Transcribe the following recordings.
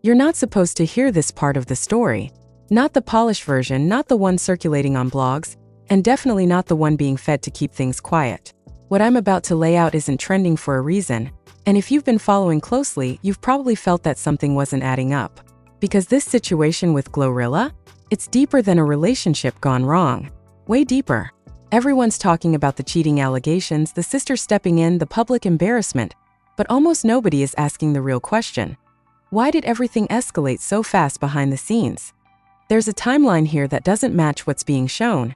You're not supposed to hear this part of the story. Not the polished version, not the one circulating on blogs, and definitely not the one being fed to keep things quiet. What I'm about to lay out isn't trending for a reason, and if you've been following closely, you've probably felt that something wasn't adding up. Because this situation with GloRilla, it's deeper than a relationship gone wrong. Way deeper. Everyone's talking about the cheating allegations, the sister stepping in, the public embarrassment, but almost nobody is asking the real question. Why did everything escalate so fast behind the scenes? There's a timeline here that doesn't match what's being shown,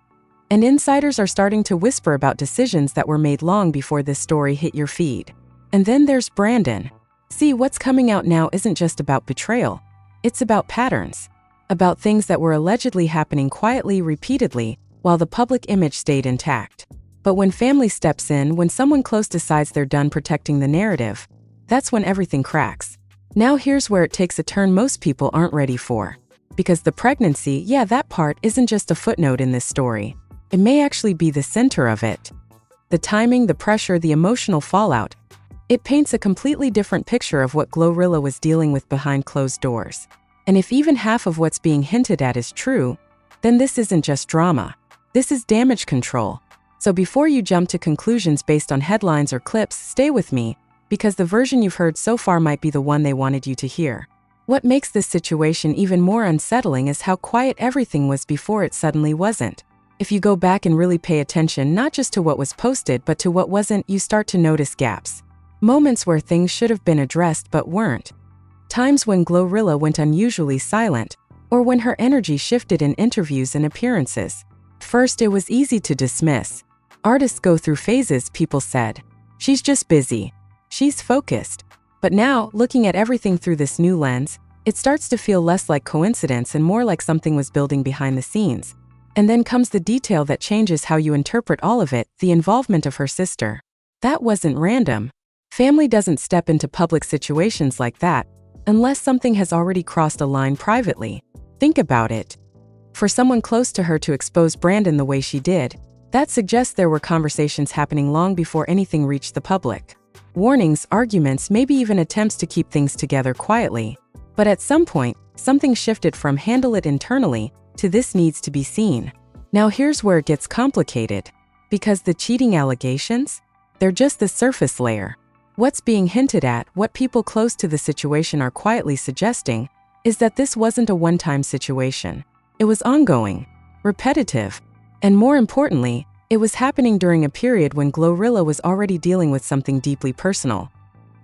and insiders are starting to whisper about decisions that were made long before this story hit your feed. And then there's Brandon. See, what's coming out now isn't just about betrayal. It's about patterns. About things that were allegedly happening quietly, repeatedly, while the public image stayed intact. But when family steps in, when someone close decides they're done protecting the narrative, that's when everything cracks. Now here's where it takes a turn most people aren't ready for. Because the pregnancy, yeah, that part isn't just a footnote in this story. It may actually be the center of it. The timing, the pressure, the emotional fallout. It paints a completely different picture of what GloRilla was dealing with behind closed doors. And if even half of what's being hinted at is true, then this isn't just drama. This is damage control. So before you jump to conclusions based on headlines or clips, stay with me, because the version you've heard so far might be the one they wanted you to hear. What makes this situation even more unsettling is how quiet everything was before it suddenly wasn't. If you go back and really pay attention not just to what was posted but to what wasn't, you start to notice gaps. Moments where things should have been addressed but weren't. Times when GloRilla went unusually silent, or when her energy shifted in interviews and appearances. First, it was easy to dismiss. Artists go through phases, people said. She's just busy. She's focused. But now, looking at everything through this new lens, it starts to feel less like coincidence and more like something was building behind the scenes. And then comes the detail that changes how you interpret all of it, the involvement of her sister. That wasn't random. Family doesn't step into public situations like that, unless something has already crossed a line privately. Think about it. For someone close to her to expose Brandon the way she did, that suggests there were conversations happening long before anything reached the public. Warnings, arguments, maybe even attempts to keep things together quietly. But at some point, something shifted from handle it internally to this needs to be seen. Now here's where it gets complicated. Because the cheating allegations, they're just the surface layer. What's being hinted at, what people close to the situation are quietly suggesting, is that this wasn't a one-time situation. It was ongoing, repetitive, and more importantly, it was happening during a period when GloRilla was already dealing with something deeply personal.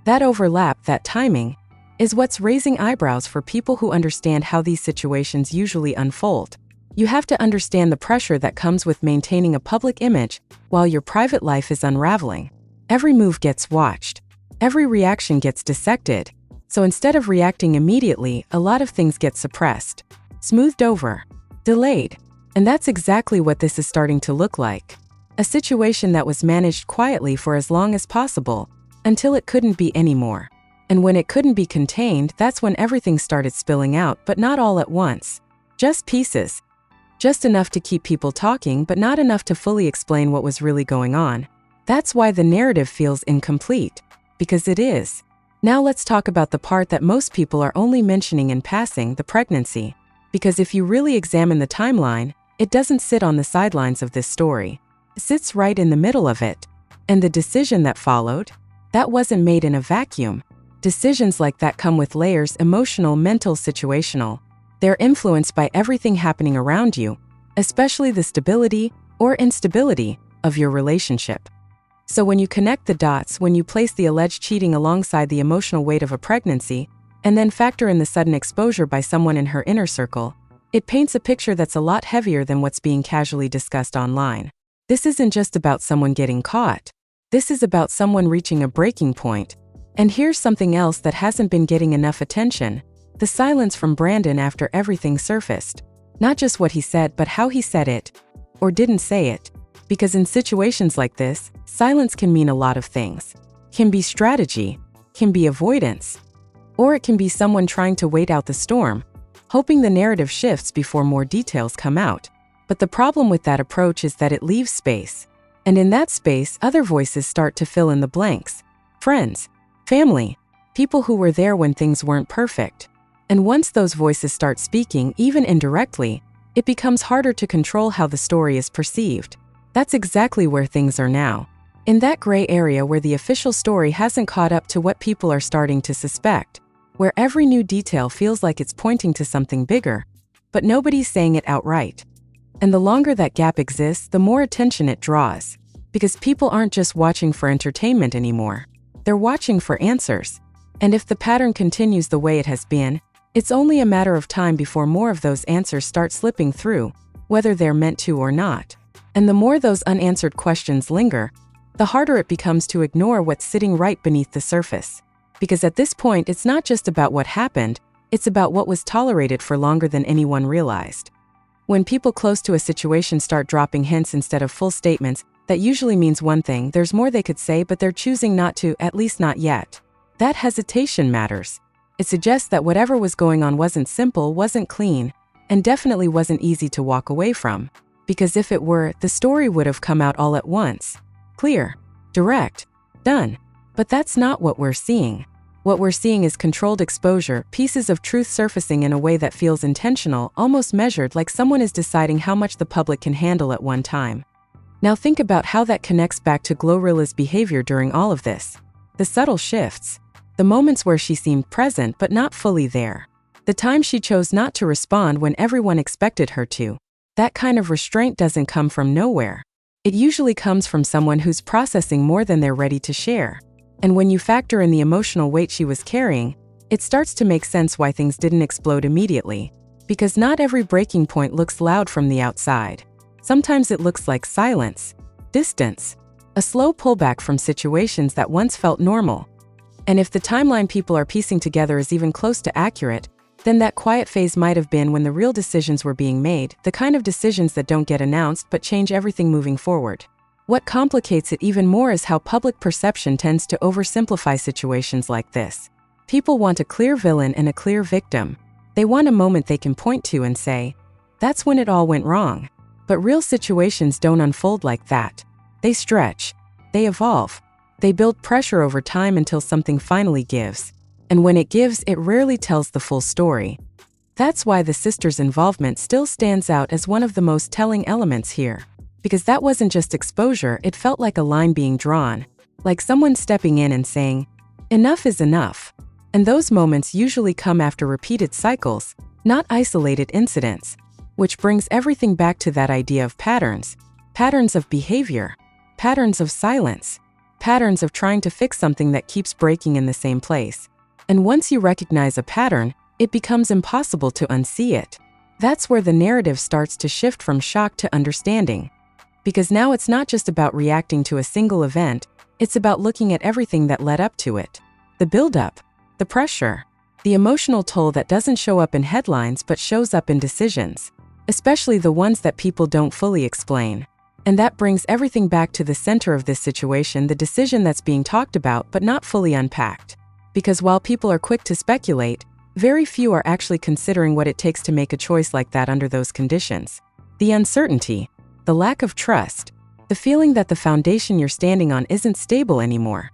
That overlap, that timing, is what's raising eyebrows for people who understand how these situations usually unfold. You have to understand the pressure that comes with maintaining a public image while your private life is unraveling. Every move gets watched. Every reaction gets dissected. So instead of reacting immediately, a lot of things get suppressed, smoothed over, delayed. And that's exactly what this is starting to look like. A situation that was managed quietly for as long as possible, until it couldn't be anymore. And when it couldn't be contained, that's when everything started spilling out, but not all at once. Just pieces. Just enough to keep people talking, but not enough to fully explain what was really going on. That's why the narrative feels incomplete. Because it is. Now let's talk about the part that most people are only mentioning in passing, the pregnancy. Because if you really examine the timeline, it doesn't sit on the sidelines of this story. It sits right in the middle of it. And the decision that followed, that wasn't made in a vacuum. Decisions like that come with layers, emotional, mental, situational. They're influenced by everything happening around you, especially the stability or instability of your relationship. So when you connect the dots, when you place the alleged cheating alongside the emotional weight of a pregnancy, and then factor in the sudden exposure by someone in her inner circle, it paints a picture that's a lot heavier than what's being casually discussed online. This isn't just about someone getting caught. This is about someone reaching a breaking point. And here's something else that hasn't been getting enough attention. The silence from Brandon after everything surfaced. Not just what he said, but how he said it. Or didn't say it. Because in situations like this, silence can mean a lot of things. Can be strategy. Can be avoidance. Or it can be someone trying to wait out the storm, hoping the narrative shifts before more details come out. But the problem with that approach is that it leaves space. And in that space, other voices start to fill in the blanks. Friends. Family. People who were there when things weren't perfect. And once those voices start speaking, even indirectly, it becomes harder to control how the story is perceived. That's exactly where things are now. In that gray area where the official story hasn't caught up to what people are starting to suspect, where every new detail feels like it's pointing to something bigger, but nobody's saying it outright. And the longer that gap exists, the more attention it draws, because people aren't just watching for entertainment anymore. They're watching for answers. And if the pattern continues the way it has been, it's only a matter of time before more of those answers start slipping through, whether they're meant to or not. And the more those unanswered questions linger, the harder it becomes to ignore what's sitting right beneath the surface. Because at this point, it's not just about what happened, it's about what was tolerated for longer than anyone realized. When people close to a situation start dropping hints instead of full statements, that usually means one thing: there's more they could say, but they're choosing not to, at least not yet. That hesitation matters. It suggests that whatever was going on wasn't simple, wasn't clean, and definitely wasn't easy to walk away from. Because if it were, the story would have come out all at once. Clear, direct, done. But that's not what we're seeing. What we're seeing is controlled exposure, pieces of truth surfacing in a way that feels intentional, almost measured, like someone is deciding how much the public can handle at one time. Now think about how that connects back to GloRilla's behavior during all of this. The subtle shifts. The moments where she seemed present but not fully there. The time she chose not to respond when everyone expected her to. That kind of restraint doesn't come from nowhere. It usually comes from someone who's processing more than they're ready to share. And when you factor in the emotional weight she was carrying, it starts to make sense why things didn't explode immediately. Because not every breaking point looks loud from the outside. Sometimes it looks like silence, distance, a slow pullback from situations that once felt normal. And if the timeline people are piecing together is even close to accurate, then that quiet phase might have been when the real decisions were being made, the kind of decisions that don't get announced but change everything moving forward. What complicates it even more is how public perception tends to oversimplify situations like this. People want a clear villain and a clear victim. They want a moment they can point to and say, "That's when it all went wrong." But real situations don't unfold like that. They stretch. They evolve. They build pressure over time until something finally gives. And when it gives, it rarely tells the full story. That's why the sisters' involvement still stands out as one of the most telling elements here. Because that wasn't just exposure, it felt like a line being drawn. Like someone stepping in and saying, "Enough is enough." And those moments usually come after repeated cycles, not isolated incidents. Which brings everything back to that idea of patterns. Patterns of behavior. Patterns of silence. Patterns of trying to fix something that keeps breaking in the same place. And once you recognize a pattern, it becomes impossible to unsee it. That's where the narrative starts to shift from shock to understanding. Because now it's not just about reacting to a single event, it's about looking at everything that led up to it. The buildup, the pressure, the emotional toll that doesn't show up in headlines but shows up in decisions. Especially the ones that people don't fully explain. And that brings everything back to the center of this situation, the decision that's being talked about but not fully unpacked. Because while people are quick to speculate, very few are actually considering what it takes to make a choice like that under those conditions. The uncertainty, the lack of trust, the feeling that the foundation you're standing on isn't stable anymore.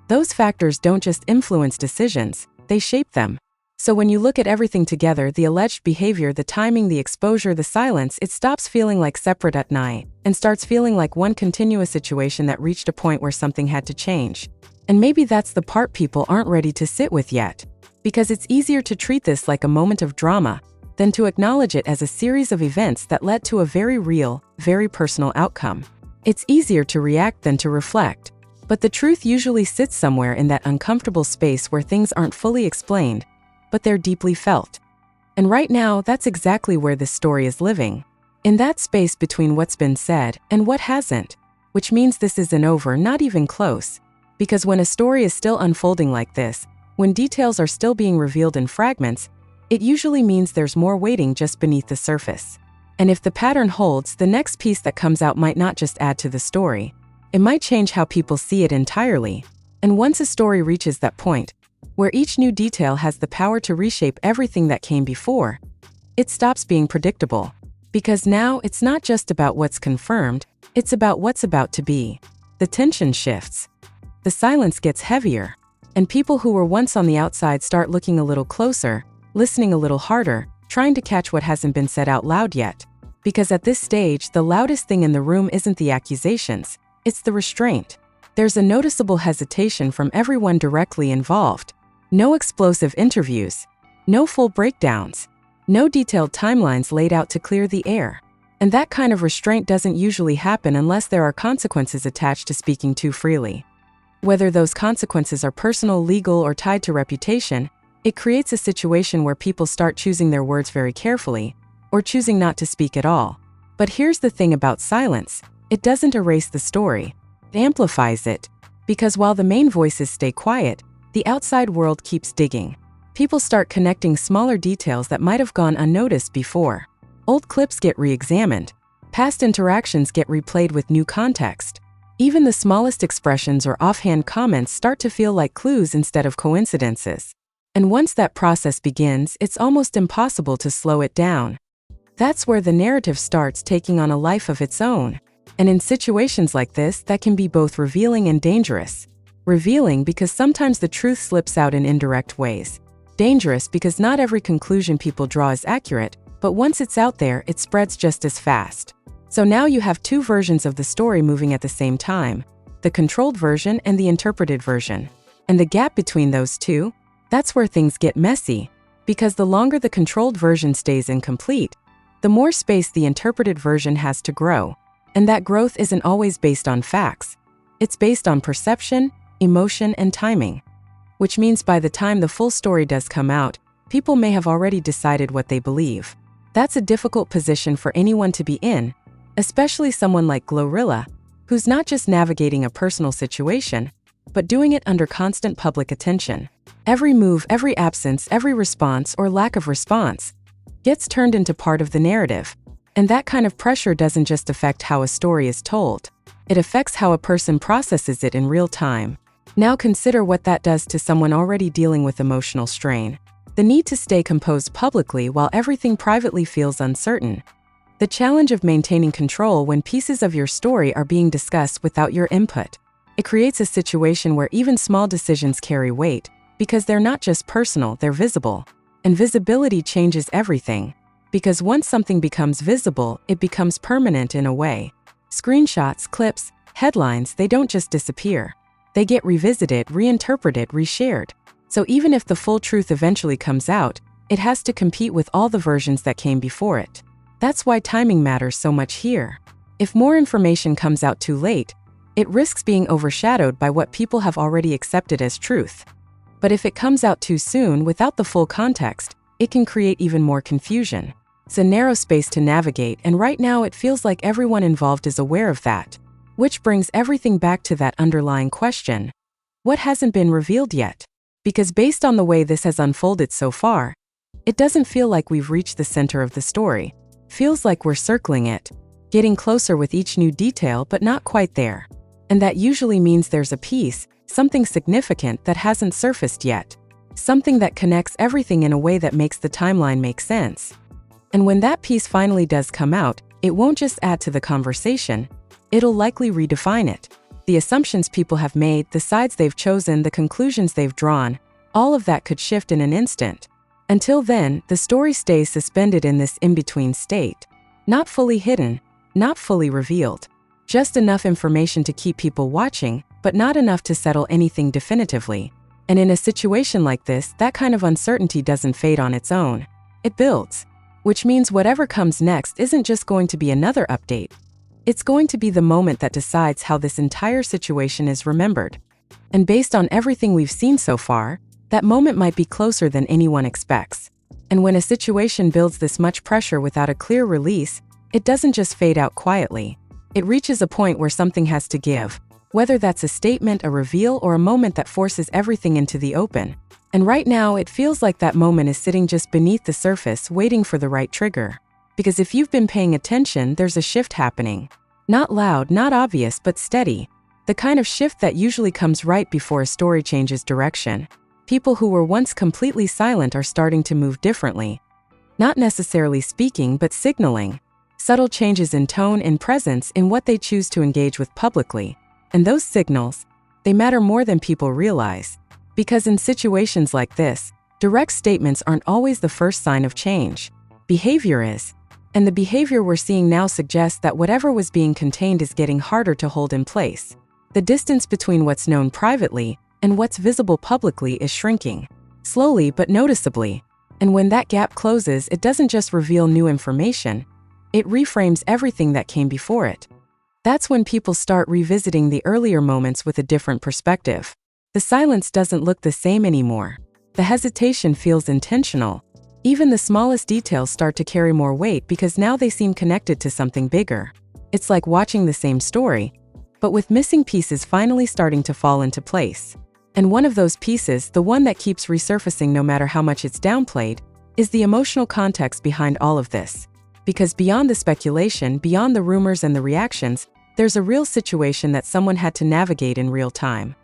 Those factors don't just influence decisions, they shape them. So when you look at everything together, the alleged behavior, the timing, the exposure, the silence, it stops feeling like separate at night and starts feeling like one continuous situation that reached a point where something had to change. And maybe that's the part people aren't ready to sit with yet. Because it's easier to treat this like a moment of drama than to acknowledge it as a series of events that led to a very real, very personal outcome. It's easier to react than to reflect. But the truth usually sits somewhere in that uncomfortable space where things aren't fully explained, but they're deeply felt. And right now, that's exactly where this story is living. In that space between what's been said and what hasn't. Which means this isn't over, not even close. Because when a story is still unfolding like this, when details are still being revealed in fragments, it usually means there's more waiting just beneath the surface. And if the pattern holds, the next piece that comes out might not just add to the story. It might change how people see it entirely. And once a story reaches that point, where each new detail has the power to reshape everything that came before, it stops being predictable. Because now it's not just about what's confirmed, it's about what's about to be. The tension shifts. The silence gets heavier. And people who were once on the outside start looking a little closer, listening a little harder, trying to catch what hasn't been said out loud yet. Because at this stage, the loudest thing in the room isn't the accusations, it's the restraint. There's a noticeable hesitation from everyone directly involved. No explosive interviews, no full breakdowns, no detailed timelines laid out to clear the air. And that kind of restraint doesn't usually happen unless there are consequences attached to speaking too freely. Whether those consequences are personal, legal, or tied to reputation, it creates a situation where people start choosing their words very carefully, or choosing not to speak at all. But here's the thing about silence: it doesn't erase the story, it amplifies it. Because while the main voices stay quiet, the outside world keeps digging. People start connecting smaller details that might have gone unnoticed before. Old clips get re-examined, past interactions get replayed with new context. Even the smallest expressions or offhand comments start to feel like clues instead of coincidences. And once that process begins, it's almost impossible to slow it down. That's where the narrative starts taking on a life of its own. And in situations like this, that can be both revealing and dangerous. Revealing because sometimes the truth slips out in indirect ways. Dangerous because not every conclusion people draw is accurate, but once it's out there, it spreads just as fast. So now you have two versions of the story moving at the same time: the controlled version and the interpreted version. And the gap between those two, that's where things get messy. Because the longer the controlled version stays incomplete, the more space the interpreted version has to grow. And that growth isn't always based on facts. It's based on perception, emotion, and timing. Which means by the time the full story does come out, people may have already decided what they believe. That's a difficult position for anyone to be in, especially someone like GloRilla, who's not just navigating a personal situation, but doing it under constant public attention. Every move, every absence, every response or lack of response gets turned into part of the narrative. And that kind of pressure doesn't just affect how a story is told. It affects how a person processes it in real time. Now consider what that does to someone already dealing with emotional strain. The need to stay composed publicly while everything privately feels uncertain. The challenge of maintaining control when pieces of your story are being discussed without your input. It creates a situation where even small decisions carry weight, because they're not just personal, they're visible. And visibility changes everything. Because once something becomes visible, it becomes permanent in a way. Screenshots, clips, headlines, they don't just disappear. They get revisited, reinterpreted, reshared. So even if the full truth eventually comes out, it has to compete with all the versions that came before it. That's why timing matters so much here. If more information comes out too late, it risks being overshadowed by what people have already accepted as truth. But if it comes out too soon without the full context, it can create even more confusion. It's a narrow space to navigate, and right now it feels like everyone involved is aware of that. Which brings everything back to that underlying question: what hasn't been revealed yet? Because based on the way this has unfolded so far, it doesn't feel like we've reached the center of the story. Feels like we're circling it, getting closer with each new detail, but not quite there. And that usually means there's a piece, something significant that hasn't surfaced yet. Something that connects everything in a way that makes the timeline make sense. And when that piece finally does come out, it won't just add to the conversation, it'll likely redefine it. The assumptions people have made, the sides they've chosen, the conclusions they've drawn, all of that could shift in an instant. Until then, the story stays suspended in this in-between state. Not fully hidden, not fully revealed. Just enough information to keep people watching, but not enough to settle anything definitively. And in a situation like this, that kind of uncertainty doesn't fade on its own. It builds. Which means whatever comes next isn't just going to be another update. It's going to be the moment that decides how this entire situation is remembered. And based on everything we've seen so far, that moment might be closer than anyone expects. And when a situation builds this much pressure without a clear release, it doesn't just fade out quietly. It reaches a point where something has to give, whether that's a statement, a reveal, or a moment that forces everything into the open. And right now, it feels like that moment is sitting just beneath the surface, waiting for the right trigger. Because if you've been paying attention, there's a shift happening. Not loud, not obvious, but steady. The kind of shift that usually comes right before a story changes direction. People who were once completely silent are starting to move differently. Not necessarily speaking, but signaling. Subtle changes in tone and presence in what they choose to engage with publicly. And those signals, they matter more than people realize. Because in situations like this, Direct statements aren't always the first sign of change. Behavior is. And the behavior we're seeing now suggests that whatever was being contained is getting harder to hold in place. The distance between what's known privately and what's visible publicly is shrinking. Slowly but noticeably. And when that gap closes, it doesn't just reveal new information, it reframes everything that came before it. That's when people start revisiting the earlier moments with a different perspective. The silence doesn't look the same anymore. The hesitation feels intentional. Even the smallest details start to carry more weight because now they seem connected to something bigger. It's like watching the same story, but with missing pieces finally starting to fall into place. And one of those pieces, the one that keeps resurfacing no matter how much it's downplayed, is the emotional context behind all of this. Because beyond the speculation, beyond the rumors and the reactions, there's a real situation that someone had to navigate in real time.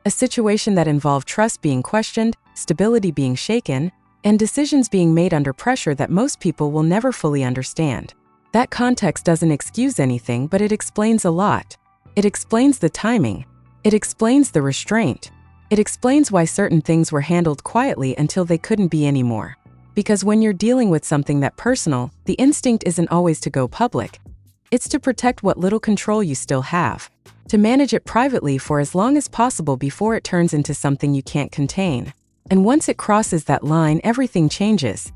A situation that involved trust being questioned, stability being shaken, and decisions being made under pressure that most people will never fully understand. That context doesn't excuse anything, but it explains a lot. It explains the timing. It explains the restraint. It explains why certain things were handled quietly until they couldn't be anymore. Because when you're dealing with something that personal, the instinct isn't always to go public. It's to protect what little control you still have. To manage it privately for as long as possible before it turns into something you can't contain. And once it crosses that line, everything changes.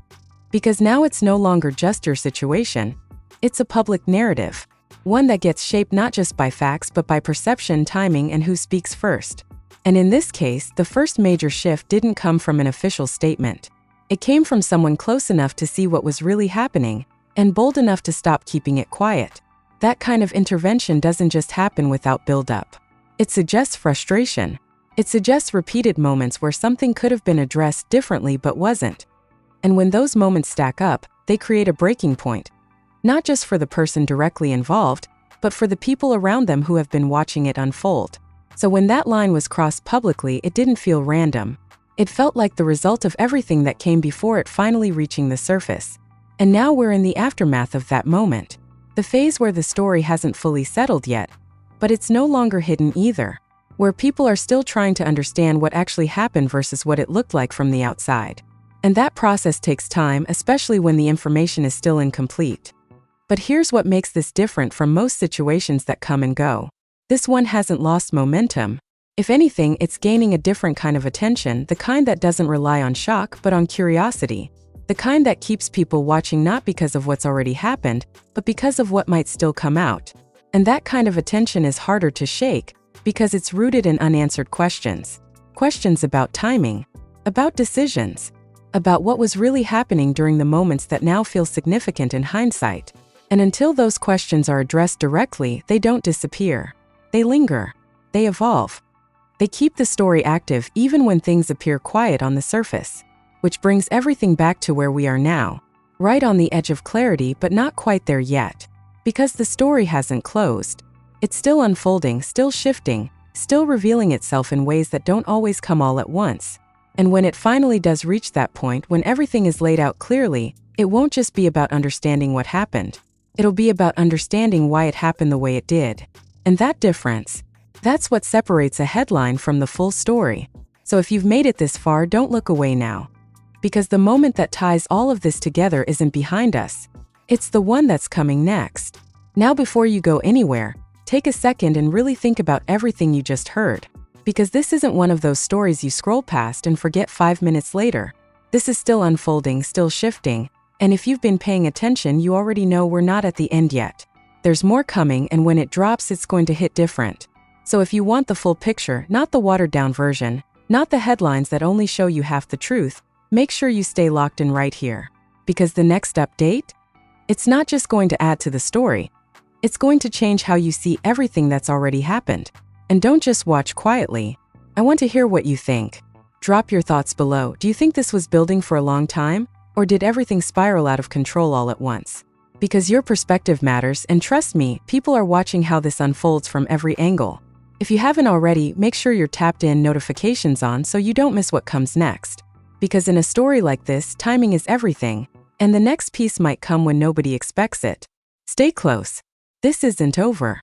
Because now it's no longer just your situation. It's a public narrative. One that gets shaped not just by facts but by perception, timing, and who speaks first. And in this case, the first major shift didn't come from an official statement. It came from someone close enough to see what was really happening, and bold enough to stop keeping it quiet. That kind of intervention doesn't just happen without build-up. It suggests frustration. It suggests repeated moments where something could have been addressed differently but wasn't. And when those moments stack up, they create a breaking point. Not just for the person directly involved, but for the people around them who have been watching it unfold. So when that line was crossed publicly, it didn't feel random. It felt like the result of everything that came before it finally reaching the surface. And now we're in the aftermath of that moment. The phase where the story hasn't fully settled yet, but it's no longer hidden either. Where people are still trying to understand what actually happened versus what it looked like from the outside. And that process takes time, especially when the information is still incomplete. But here's what makes this different from most situations that come and go. This one hasn't lost momentum. If anything, it's gaining a different kind of attention, the kind that doesn't rely on shock but on curiosity. The kind that keeps people watching not because of what's already happened, but because of what might still come out. And that kind of attention is harder to shake, because it's rooted in unanswered questions. Questions about timing, about decisions, about what was really happening during the moments that now feel significant in hindsight. And until those questions are addressed directly, they don't disappear. They linger. They evolve. They keep the story active even when things appear quiet on the surface. Which brings everything back to where we are now. Right on the edge of clarity, but not quite there yet. Because the story hasn't closed. It's still unfolding, still shifting, still revealing itself in ways that don't always come all at once. And when it finally does reach that point, when everything is laid out clearly, it won't just be about understanding what happened. It'll be about understanding why it happened the way it did. And that difference, that's what separates a headline from the full story. So if you've made it this far, don't look away now. Because the moment that ties all of this together isn't behind us. It's the one that's coming next. Now before you go anywhere, take a second and really think about everything you just heard. Because this isn't one of those stories you scroll past and forget 5 minutes later. This is still unfolding, still shifting, and if you've been paying attention, you already know we're not at the end yet. There's more coming, and when it drops, it's going to hit different. So if you want the full picture, not the watered-down version, not the headlines that only show you half the truth, make sure you stay locked in right here. Because the next update? It's not just going to add to the story. It's going to change how you see everything that's already happened. And don't just watch quietly. I want to hear what you think. Drop your thoughts below. Do you think this was building for a long time? Or did everything spiral out of control all at once? Because your perspective matters, and trust me, people are watching how this unfolds from every angle. If you haven't already, make sure you're tapped in, notifications on, so you don't miss what comes next. Because in a story like this, timing is everything, and the next piece might come when nobody expects it. Stay close. This isn't over.